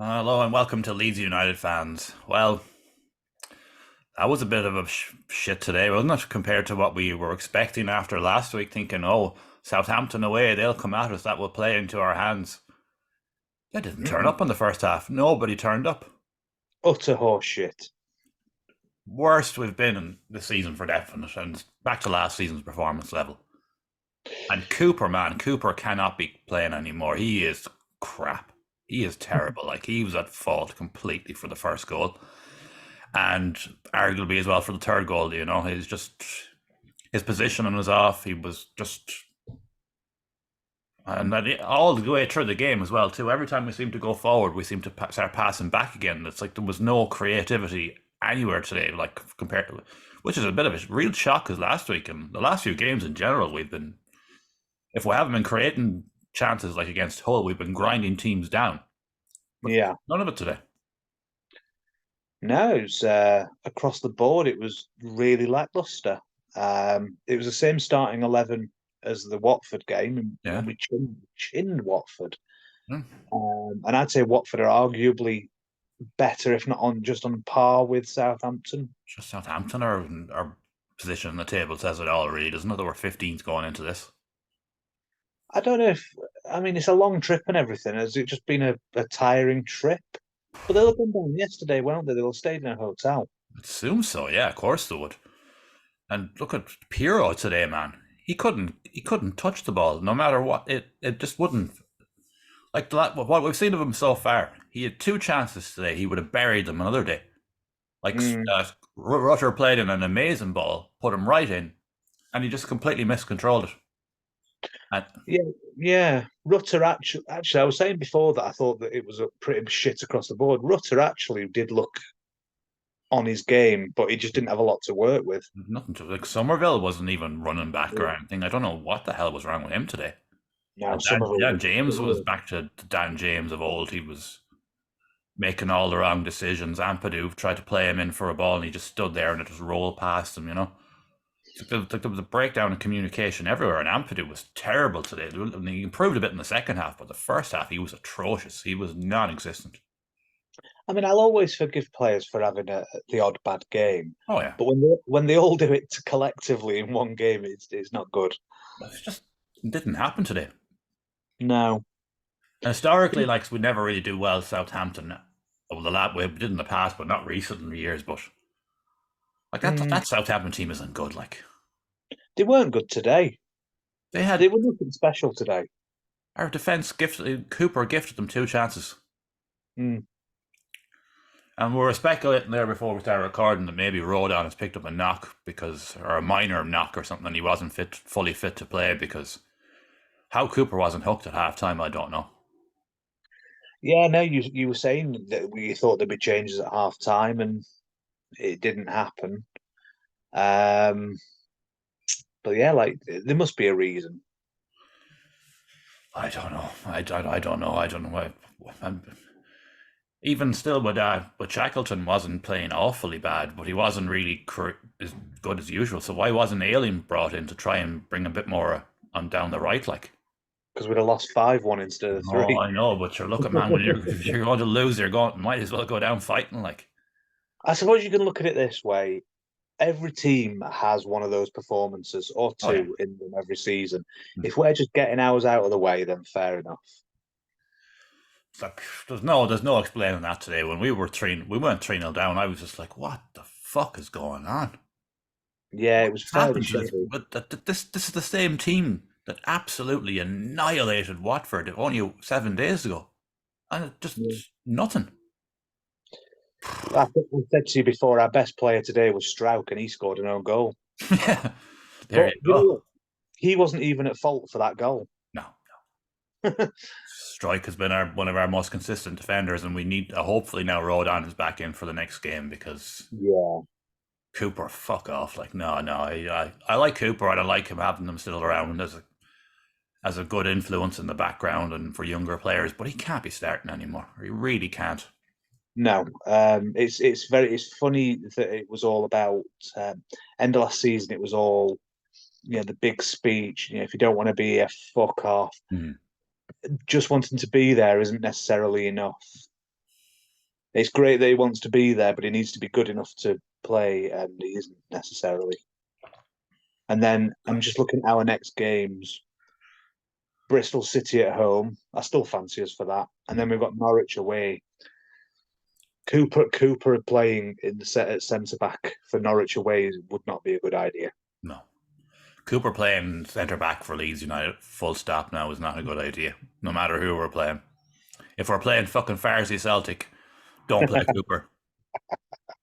Hello and welcome to Leeds United fans. Well, that was a bit of a shit today, wasn't it? Compared to what we were expecting after last week, thinking, oh, Southampton away, they'll come at us, that will play into our hands. They didn't turn Mm. up in the first half. Nobody turned up. Utter horseshit. Worst we've been in the season for definite, and back to last season's performance level. And Cooper, man, Cooper cannot be playing anymore. He is crap. He is terrible. Like, he was at fault completely for the first goal. And arguably as well for the third goal. He's just his positioning was off. He was just, and that all the way through the game as well too. Every time we seem to go forward, we seem to start passing back again. It's like there was no creativity anywhere today, like compared to, which is a bit of a real shock because last week and the last few games in general, we've been, if we haven't been creating chances like against Hull, we've been grinding teams down. But Yeah. none of it today. No, it was across the board. It was really lackluster. It was the same starting 11 as the Watford game, Yeah. and we chinned Watford. Hmm. And I'd say Watford are arguably better, if not on par with Southampton. Just Southampton, our position on the table says it all, really, doesn't it? That we're 15th going into this. I don't know if, I mean, it's a long trip and everything. Has it just been a tiring trip? But they'll have been down yesterday, won't they? They'll have stayed in a hotel. I assume so. Yeah, of course they would. And look at Pirro today, man. He couldn't touch the ball, no matter what. It just wouldn't. Like what we've seen of him so far, he had two chances today. He would have buried them another day. Like Mm. Rutter played in an amazing ball, put him right in, and he just completely miscontrolled it. And Yeah, yeah. Rutter actually, I was saying before that I thought that it was a pretty shit across the board. Rutter actually did look on his game, but he just didn't have a lot to work with. nothing to like. Somerville wasn't even running back or anything. I don't know what the hell was wrong with him today. No, And some of Dan them. James was back to Dan James of old. He was making all the wrong decisions. Ampadu tried to play him in for a ball, and he just stood there and it just rolled past him. There was a breakdown in communication everywhere, and Ampadu was terrible today. He improved a bit in the second half, but the first half he was atrocious. He was non-existent. I mean, I'll always forgive players for having the odd bad game, Oh yeah, but when they all do it collectively in one game, it's not good. it just didn't happen today. No. And historically, like we never really do well Southampton. Well, the lab we did in the past, but not recent in years. But like Mm, that Southampton team isn't good. Like they weren't good today. they had They were nothing special today. our defense gifted Cooper gifted them two chances. Mm. And we were speculating there before we started recording that maybe Rodon has picked up a knock or a minor knock or something, and he wasn't fully fit to play because how Cooper wasn't hooked at half time, I don't know. Yeah, no, you were saying that we thought there'd be changes at half time, and it didn't happen. Um, but yeah, like there must be a reason. I don't know. I don't know. I don't know. Even still, with Shackleton wasn't playing awfully bad, but he wasn't really as good as usual. So why wasn't Alien brought in to try and bring a bit more on down the right? Like, Because we'd have lost 5-1 instead of oh, three. I know, but you're looking, man. When if you're going to lose, you're going might as well go down fighting. Like, I suppose you can look at it this way. Every team has one of those performances or oh yeah, two in them every season. If we're just getting ours out of the way, then fair enough. it's like there's no explaining that today. When we went 3-0 down. I was just like, what the fuck is going on? Yeah, it was What's fairly happened to this? shabby. But this is the same team that absolutely annihilated Watford only 7 days ago, and it just Yeah. nothing. I think we said to you before, our best player today was Strauch, and he scored an own goal. Yeah, there But you you know go. what? He wasn't even at fault for that goal. No, Strike has been one of our most consistent defenders, and we need hopefully now Rodon is back in for the next game because Yeah. Cooper, fuck off. Like, no, I like Cooper, and I like him having them still around as a good influence in the background and for younger players, but he can't be starting anymore. He really can't. No, it's funny that it was all about end of last season. It was all the big speech. If you don't want to be a fuck off, Mm. just wanting to be there isn't necessarily enough. It's great that he wants to be there, but he needs to be good enough to play, and he isn't necessarily. And then I'm just looking at our next games. Bristol City at home. I still fancy us for that. And then we've got Norwich away. Cooper playing in the set at centre back for Norwich away would not be a good idea. No. Cooper playing centre back for Leeds United, full stop now, is not a good idea. No matter who we're playing. If we're playing fucking Farsi Celtic, don't play Cooper.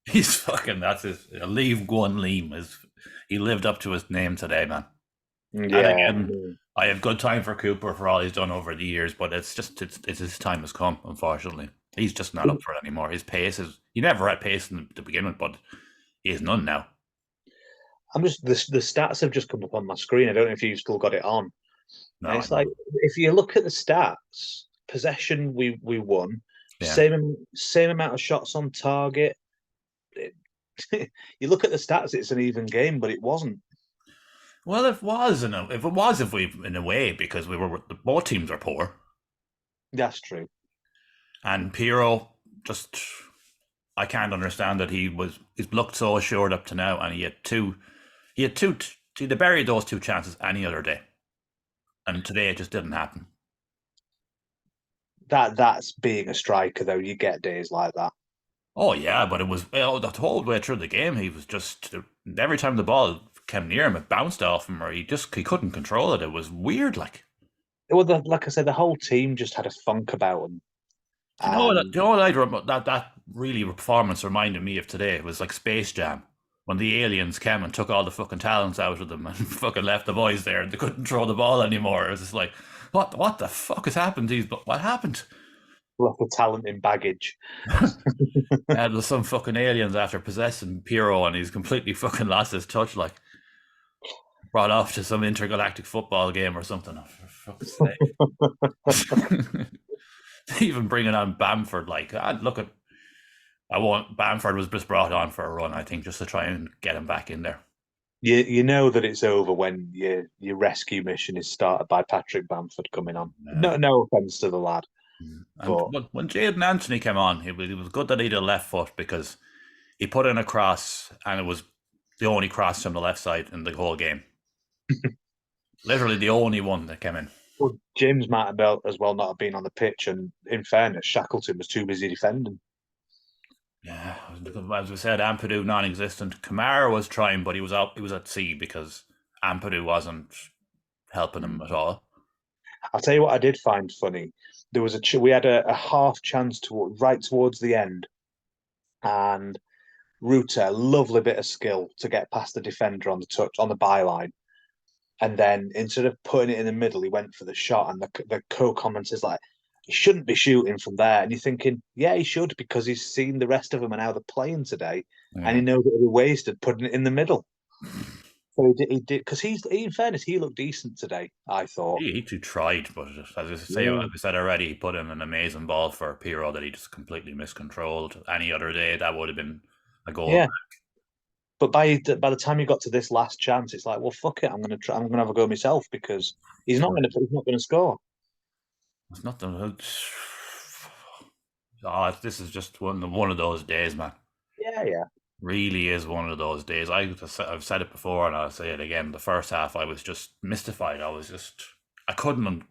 He's fucking, that's his, leave Gwyn Liam. He lived up to his name today, man. And Yeah. again, I have good time for Cooper for all he's done over the years, but it's his time has come, unfortunately. He's just not up for it anymore. His pace is, he never had pace to begin with, but he has none now. I'm just the stats have just come up on my screen. I don't know if you've still got it on. No, And it's like if you look at the stats, possession we won, yeah. same amount of shots on target. You look at the stats, it's an even game, but it wasn't. Well, if it was we in a way, because both teams are poor. That's true. And Pirro just, I can't understand that he's looked so assured up to now, and he had two, he'd have buried those two chances any other day, and today it just didn't happen. That's being a striker though. You get days like that. Oh yeah, but it was the whole way through the game. He was just, every time the ball came near him, it bounced off him, or he couldn't control it. It was weird, like. Well, like I said, the whole team just had a funk about them. Do you know what that really performance reminded me of today? It was like Space Jam, when the aliens came and took all the fucking talents out of them and fucking left the boys there, and they couldn't throw the ball anymore. It was just like, what the fuck has happened to these? But what happened? Left the talent in baggage. There's some fucking aliens after possessing Pirro, and he's completely fucking lost his touch, like brought off to some intergalactic football game or something. Oh, for fuck's sake. Even bringing on Bamford, like, Bamford was just brought on for a run, I think, just to try and get him back in there. You know that it's over when your rescue mission is started by Patrick Bamford coming on. No offense to the lad. But when Jadon Anthony came on, it was good that he did a left foot, because he put in a cross, and it was the only cross from the left side in the whole game. Literally the only one that came in. Well, James might as well not have been on the pitch, and in fairness, Shackleton was too busy defending. Yeah, as we said, Ampadu non-existent. Kamara was trying, but he was out. He was at sea because Ampadu wasn't helping him at all. I'll tell you what I did find funny. There was we had a half chance right towards the end, and Ruta, lovely bit of skill to get past the defender on the byline, and then instead of putting it in the middle, he went for the shot, and the co-commentator's like, he shouldn't be shooting from there. And you're thinking, yeah, he should, because he's seen the rest of them and how they're playing today, and he knows that he wasted putting it in the middle. So he did, because in fairness, he looked decent today, I thought. He too tried, but as we said already, he put in an amazing ball for Pirro that he just completely miscontrolled. Any other day, that would have been a goal. Yeah. But by the time you got to this last chance, it's like, well, fuck it, I'm gonna have a go myself, because he's not gonna score. It's nothing. Oh, this is just one of those days, man. Yeah. Really is one of those days. I've said it before, and I'll say it again. The first half, I was just mystified. I couldn't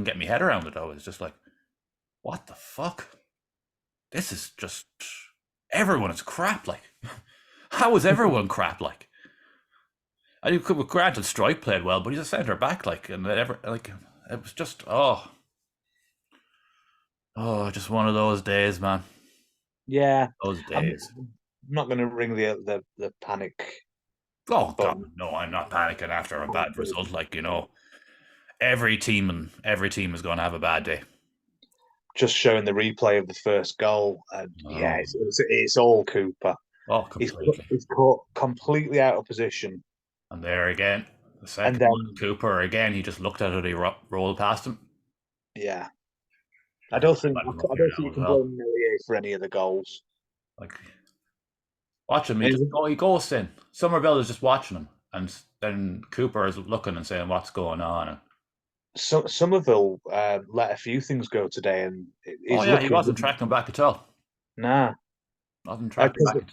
get my head around it. I was just like, what the fuck? This is just, everyone is crap. Like, how is everyone crap? Like, I could granted Strike played well, but he's a centre back. Like, and it was just just one of those days, man. Yeah, those days. I'm not going to ring the panic. Oh God, no! I'm not panicking after a bad result. Like, every team is going to have a bad day. Just showing the replay of the first goal, and yeah, it's all Cooper. Oh, completely. He's caught completely out of position. And there again, the second one, Cooper again. He just looked at it. He rolled past him. Yeah, I don't think you can blame Melier for any of the goals. Like, watch him. He goes in. Somerville is just watching him, and then Cooper is looking and saying, "What's going on?" So Somerville let a few things go today, and he wasn't tracking back at all. Nah, Nothing tracking because back.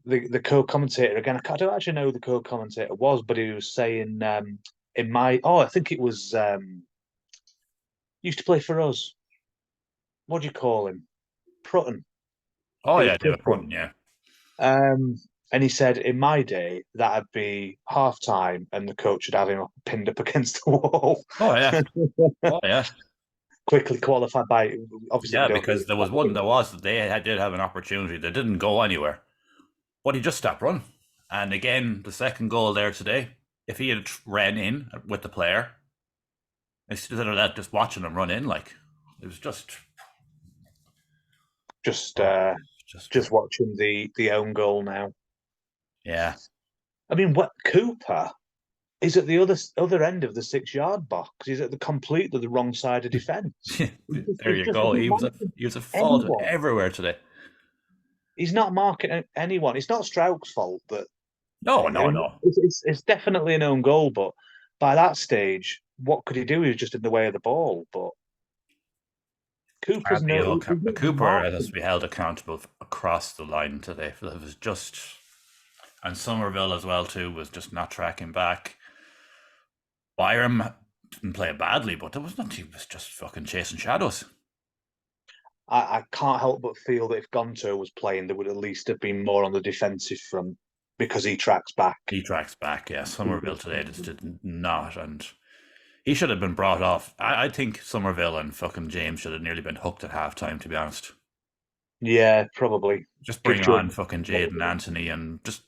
the co-commentator again. I don't actually know who the co-commentator was, but he was saying in my I think it was used to play for us. What do you call him? Prutton. Oh It was yeah, David Prutton. Brunton, yeah. Um, and he said, in my day, that'd be half time, and the coach would have him pinned up against the wall. Oh yeah. Oh yeah. Quickly qualified by, obviously, we Yeah, don't because really there was have one. it. Did have an opportunity. They didn't go anywhere, but he just stopped running. And again, the second goal there today. If he had ran in with the player instead of that, just watching him run in, like it was Just, oh, uh, just just watching the own goal now. yeah. I mean, what Cooper is at the other end of the 6 yard box. He's at the wrong side of defence. There He you just go. isn't marking He was a fault anyone. everywhere today. He's not marking anyone. It's not Strauch's fault that No, I no, mean, no. it's definitely an own goal, but by that stage, what could he do? He was just in the way of the ball. But Cooper's Can't be no, held, he's not even Cooper has to marking be held accountable across the line today. It was just, and Somerville as well too was just not tracking back. Byram didn't play badly, but there was not. He was just fucking chasing shadows. I can't help but feel that if Gonto was playing, there would at least have been more on the defensive front because he tracks back. He tracks back. Yeah, Somerville today just did not, and he should have been brought off. I think Somerville and fucking James should have nearly been hooked at halftime. To be honest, Yeah, probably. just Give bring on Jordan. fucking Jaden Anthony and just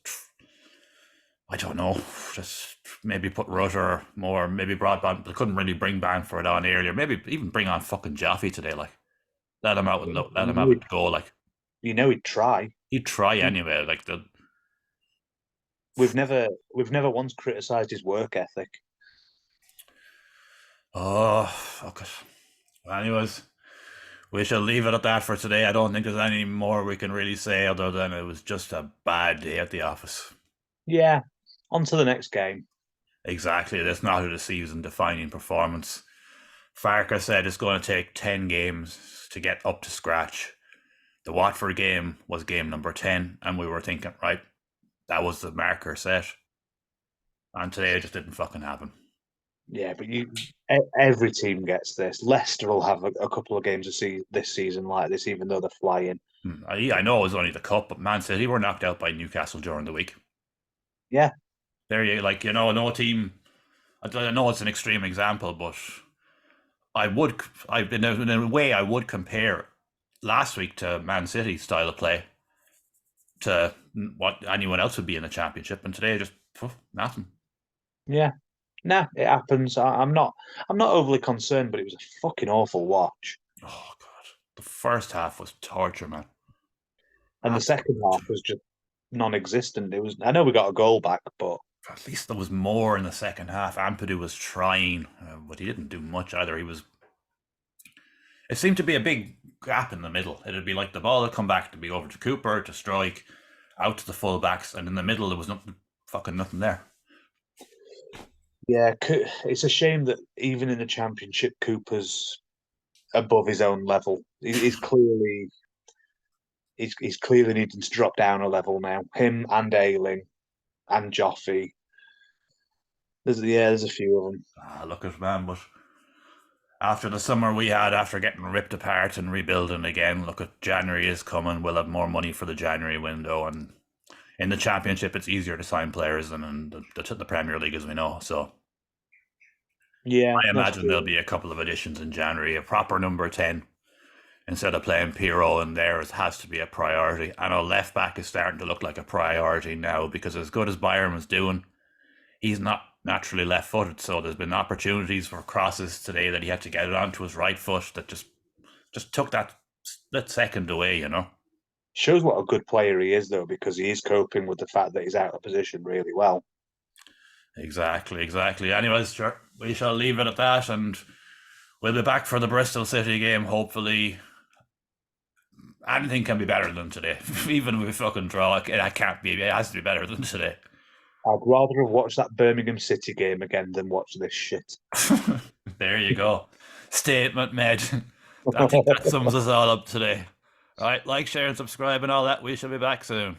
I don't know, just maybe put Rutter more, maybe Broadband. They couldn't really bring Bamford on earlier. Maybe even bring on fucking Jaffe today. Like let him out and let him have a go. Like He'd try. he'd try anyway. Like the We've never once criticised his work ethic. oh fuck it. Anyways, we shall leave it at that for today. I don't think there's any more we can really say other than it was just a bad day at the office. Yeah, on to the next game. Exactly. That's not a season defining performance. Farker said it's going to take 10 games to get up to scratch. The Watford game was game number 10, and we were thinking, right, that was the marker set. And today it just didn't fucking happen. Yeah, but every team gets this. Leicester will have a couple of games this season like this, even though they're flying. I know it was only the cup, but Man City were knocked out by Newcastle during the week. Yeah, There you like, no team. I know it's an extreme example, but in a way I would compare last week to Man City style of play to what anyone else would be in the championship, and today just nothing. yeah. Nah, it happens. I'm not overly concerned, but it was a fucking awful watch. Oh god, the first half was torture, man. And the Absolute second half torture. was just non-existent. It was. I know we got a goal back, but At least there was more in the second half. Ampadu was trying, but he didn't do much either. He was. It seemed to be a big gap in the middle. It'd be like the ball would come back to be over to Cooper to strike, out to the fullbacks, and in the middle there was fucking nothing there. yeah, it's a shame that even in the championship, Cooper's above his own level. He's clearly needing to drop down a level now. Him and Ayling and Joffrey. There's a few of them. Look at man, but after the summer we had, after getting ripped apart and rebuilding again, look at January is coming. We'll have more money for the January window, and in the championship, it's easier to sign players than in the Premier League, as we know. So Yeah, I that's imagine there'll true. be a couple of additions in January. A proper number 10 instead of playing Piro in there, it has to be a priority. And our left back is starting to look like a priority now because as good as Byram is doing, he's not naturally left footed. So there's been opportunities for crosses today that he had to get it onto his right foot that just took that split second away. Shows what a good player he is, though, because he is coping with the fact that he's out of position really well. Exactly, exactly. Anyways, sure, we shall leave it at that, and we'll be back for the Bristol City game. Hopefully, anything can be better than today. Even if we fucking draw, it can't be. It has to be better than today. I'd rather have watched that Birmingham City game again than watch this shit. There you go. Statement made. I think that sums us all up today. All right, like, share, and subscribe, and all that. We shall be back soon.